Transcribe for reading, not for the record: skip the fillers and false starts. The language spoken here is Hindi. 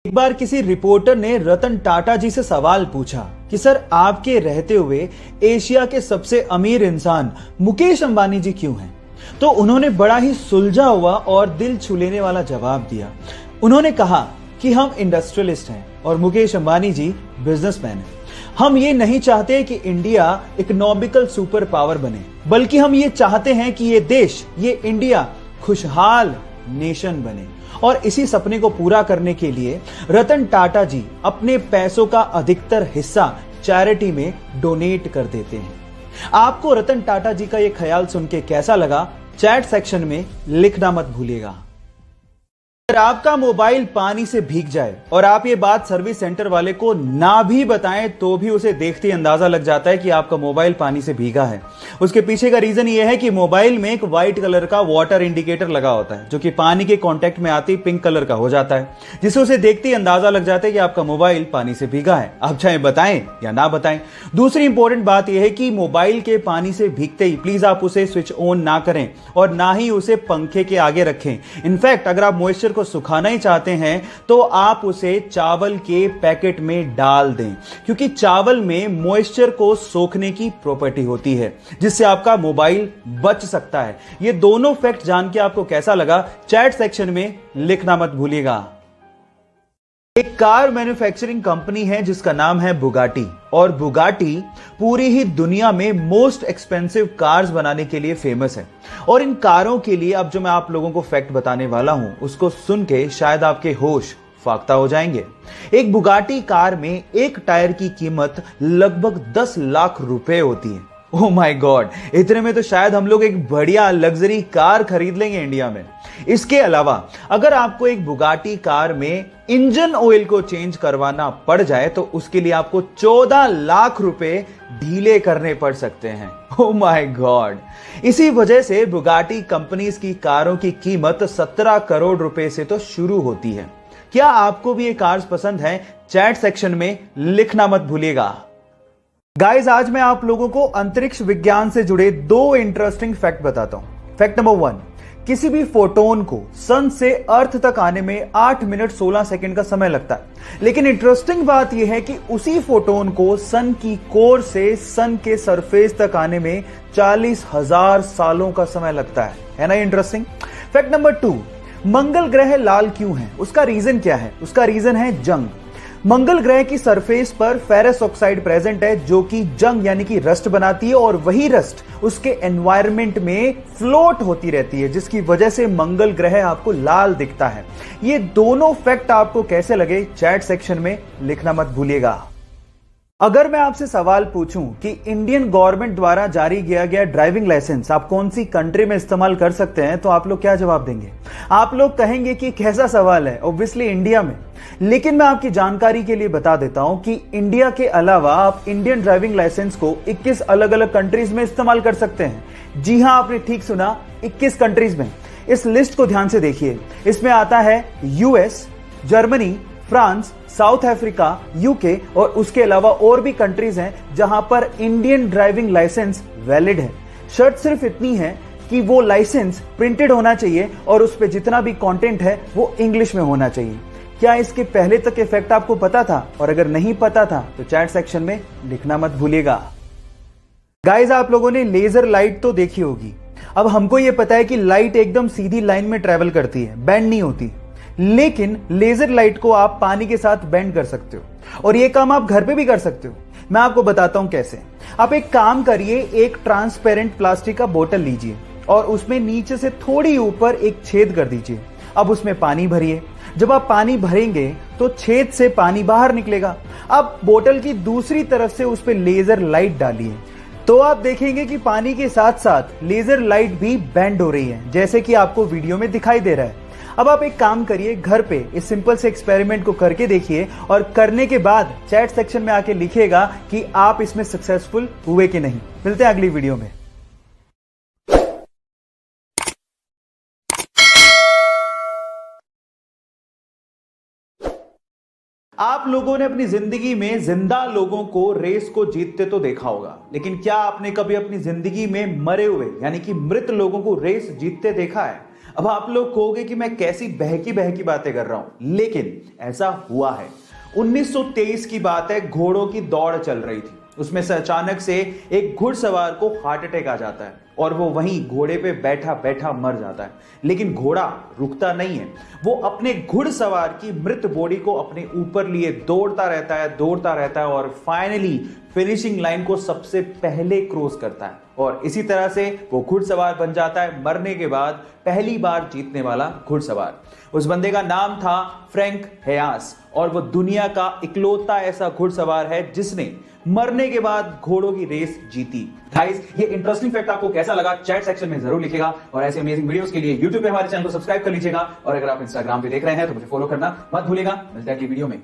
एक बार किसी रिपोर्टर ने रतन टाटा जी से सवाल पूछा कि सर आपके रहते हुए एशिया के सबसे अमीर इंसान मुकेश अंबानी जी क्यों हैं? तो उन्होंने बड़ा ही सुलझा हुआ और दिल छू लेने वाला जवाब दिया। उन्होंने कहा कि हम इंडस्ट्रियलिस्ट हैं और मुकेश अंबानी जी बिजनेसमैन हैं। हम ये नहीं चाहते कि इंडिया इकोनॉमिकल सुपर पावर बने, बल्कि हम ये चाहते हैं कि ये देश, ये इंडिया खुशहाल नेशन बने। और इसी सपने को पूरा करने के लिए रतन टाटा जी अपने पैसों का अधिकतर हिस्सा चैरिटी में डोनेट कर देते हैं। आपको रतन टाटा जी का यह ख्याल सुन के कैसा लगा? चैट सेक्शन में लिखना मत भूलिएगा। अगर आपका मोबाइल पानी से भीग जाए और आप ये बात सर्विस सेंटर वाले को ना भी बताएं तो भी उसे देखते ही अंदाजा लग जाता है कि आपका मोबाइल पानी से भीगा है। उसके पीछे का रीजन ये है कि मोबाइल में एक व्हाइट कलर का वाटर इंडिकेटर लगा होता है, जो कि पानी के कांटेक्ट में आते ही पिंक कलर का हो जाता है, जिससे उसे देखते ही अंदाजा लग जाता है कि आपका मोबाइल पानी से भीगा है। आप चाहे बताएं या ना बताएं। दूसरी इंपॉर्टेंट बात यह है कि मोबाइल के पानी से भीगते ही प्लीज आप उसे स्विच ऑन ना करें और ना ही उसे पंखे के आगे रखें। इनफैक्ट अगर आप मॉइस्चर को सुखाना ही चाहते हैं तो आप उसे चावल के पैकेट में डाल दें, क्योंकि चावल में मॉइस्चर को सोखने की प्रॉपर्टी होती है, जिससे आपका मोबाइल बच सकता है। ये दोनों फैक्ट जान के आपको कैसा लगा? चैट सेक्शन में लिखना मत भूलिएगा। एक कार मैन्युफैक्चरिंग कंपनी है जिसका नाम है बुगाटी, और बुगाटी पूरी ही दुनिया में मोस्ट एक्सपेंसिव कार्स बनाने के लिए फेमस है। और इन कारों के लिए अब जो मैं आप लोगों को फैक्ट बताने वाला हूं, उसको सुन के शायद आपके होश फाख्ता हो जाएंगे। एक बुगाटी कार में एक टायर की कीमत लगभग 10 लाख रुपए होती है। ओह माय गॉड, इतने में तो शायद हम लोग एक बढ़िया लग्जरी कार खरीद लेंगे इंडिया में। इसके अलावा अगर आपको एक बुगाटी कार में इंजन ऑयल को चेंज करवाना पड़ जाए तो उसके लिए आपको 14 लाख रुपए ढीले करने पड़ सकते हैं। Oh my God. इसी वजह से बुगाटी कंपनीज की कारों की कीमत 17 करोड़ रुपए से तो शुरू होती है। क्या आपको भी ये कार्स पसंद है? चैट सेक्शन में लिखना मत भूलिएगा। गाइस, आज मैं आप लोगों को अंतरिक्ष विज्ञान से जुड़े 2 इंटरेस्टिंग फैक्ट बताता हूं। फैक्ट नंबर 1, किसी भी फोटोन को सन से अर्थ तक आने में 8 मिनट 16 सेकंड का समय लगता है, लेकिन इंटरेस्टिंग बात यह है कि उसी फोटोन को सन की कोर से सन के सरफेस तक आने में 40,000 सालों का समय लगता है ना इंटरेस्टिंग? फैक्ट नंबर 2, मंगल ग्रह लाल क्यों है? उसका रीजन क्या है? उसका रीजन है जंग। मंगल ग्रह की सरफेस पर फेरस ऑक्साइड प्रेजेंट है, जो कि जंग यानी कि रस्ट बनाती है, और वही रस्ट उसके एनवायरनमेंट में फ्लोट होती रहती है, जिसकी वजह से मंगल ग्रह आपको लाल दिखता है। ये दोनों फैक्ट आपको कैसे लगे? चैट सेक्शन में लिखना मत भूलिएगा। अगर मैं आपसे सवाल पूछूं कि इंडियन गवर्नमेंट द्वारा जारी किया गया ड्राइविंग लाइसेंस आप कौन सी कंट्री में इस्तेमाल कर सकते हैं, तो आप लोग क्या जवाब देंगे? आप लोग कहेंगे कि कैसा सवाल है, ऑब्वियसली इंडिया में। लेकिन मैं आपकी जानकारी के लिए बता देता हूं कि इंडिया के अलावा आप इंडियन ड्राइविंग लाइसेंस को 21 अलग अलग कंट्रीज में इस्तेमाल कर सकते हैं। जी हां, आपने ठीक सुना, 21 कंट्रीज में। इस लिस्ट को ध्यान से देखिए। इसमें आता है US, Germany, France, south Africa, UK, और उसके अलावा और भी कंट्रीज हैं जहां पर इंडियन ड्राइविंग लाइसेंस वैलिड है। शर्त सिर्फ इतनी है कि वो लाइसेंस प्रिंटेड होना चाहिए और उस पे जितना भी कंटेंट है वो इंग्लिश में होना चाहिए। क्या इसके पहले तक के फैक्ट आपको पता था? और अगर नहीं पता था तो चैट सेक्शन में लिखना मत भूलिएगा। गाइस, आप लोगों ने लेजर लाइट तो देखी होगी। अब हमको ये पता है कि लाइट एकदम सीधी लाइन में ट्रेवल करती है, बेंड नहीं होती। लेकिन लेजर लाइट को आप पानी के साथ बेंड कर सकते हो, और ये काम आप घर पे भी कर सकते हो। मैं आपको बताता हूं कैसे। आप एक काम करिए, एक ट्रांसपेरेंट प्लास्टिक का बोतल लीजिए और उसमें नीचे से थोड़ी ऊपर एक छेद कर दीजिए। अब उसमें पानी भरिए। जब आप पानी भरेंगे तो छेद से पानी बाहर निकलेगा। अब बोतल की दूसरी तरफ से उस पर लेजर लाइट डालिए, तो आप देखेंगे कि पानी के साथ साथ लेजर लाइट भी बेंड हो रही है, जैसे कि आपको वीडियो में दिखाई दे रहा है। अब आप एक काम करिए, घर पे इस सिंपल से एक्सपेरिमेंट को करके देखिए, और करने के बाद चैट सेक्शन में आके लिखिएगा कि आप इसमें सक्सेसफुल हुए कि नहीं। मिलते हैं अगली वीडियो में। आप लोगों ने अपनी जिंदगी में जिंदा लोगों को रेस को जीतते तो देखा होगा, लेकिन क्या आपने कभी अपनी जिंदगी में मरे हुए यानी कि मृत लोगों को रेस जीतते देखा है? अब आप लोग कहोगे कि मैं कैसी बहकी बहकी बातें कर रहा हूं, लेकिन ऐसा हुआ है। 1923 की बात है, घोड़ों की दौड़ चल रही थी। उसमें से अचानक से एक घुड़सवार को हार्ट अटैक आ जाता है और वो वहीं घोड़े पे बैठा बैठा मर जाता है। लेकिन घोड़ा रुकता नहीं है, वो अपने घुड़सवार की मृत बॉडी को अपने ऊपर लिए दौड़ता रहता है और फाइनली फिनिशिंग लाइन को सबसे पहले क्रॉस करता है और इसी तरह से वो घुड़सवार बन जाता है मरने के बाद पहली बार जीतने वाला घुड़सवार। उस बंदे का नाम था फ्रैंक हेयास और वो दुनिया का इकलौता ऐसा घुड़सवार है जिसने मरने के बाद घोड़ों की रेस जीती। गाइस, ये इंटरेस्टिंग फैक्ट आपको कैसा लगा चैट सेक्शन में जरूर लिखिएगा और ऐसे अमेजिंग वीडियोस के लिए YouTube पे हमारे चैनल को सब्सक्राइब कर लीजिएगा और अगर आप Instagram पे देख रहे हैं तो मुझे फॉलो करना मत भूलिएगा। मिलते हैं अगली वीडियो में।